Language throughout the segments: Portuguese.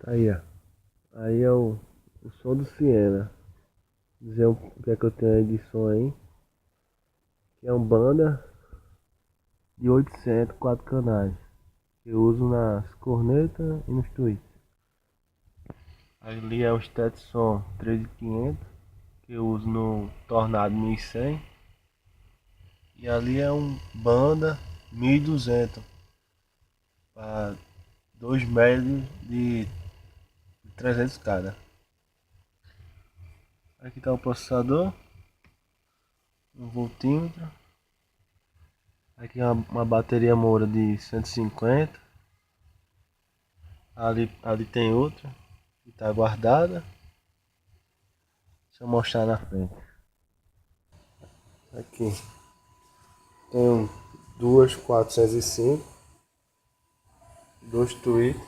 Aí, ó. Aí é o som do Siena. Dizer o que é que eu tenho aí de som aí. Que é um banda de 800, 4 canais. Que eu uso nas cornetas e nos tweets. Ali é o Stetson 13500 que eu uso no Tornado 1100. E ali é um banda 1200 para 2 médios de 300 cada. Aqui está o processador, um voltímetro. Aqui é uma bateria Moura de 150. Ali tem outra que está guardada. Deixa eu mostrar na frente. Aqui tem duas 405, dois tweets.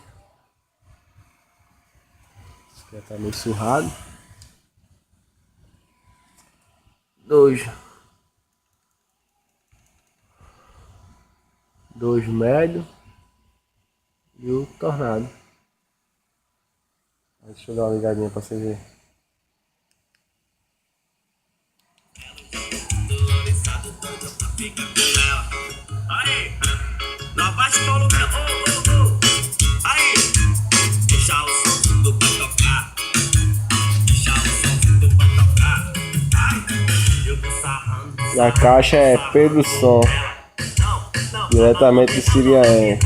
Aqui está meio surrado. Dois médios e o Tornado. Deixa eu dar uma ligadinha para você ver. Aí, lá vai Paulo Melo. Aí, deixa o som do pra tocar. Deixa o som do pra tocar. Ai, eu vou sarrando. E a caixa é Pedro Som, diretamente de Siriaé.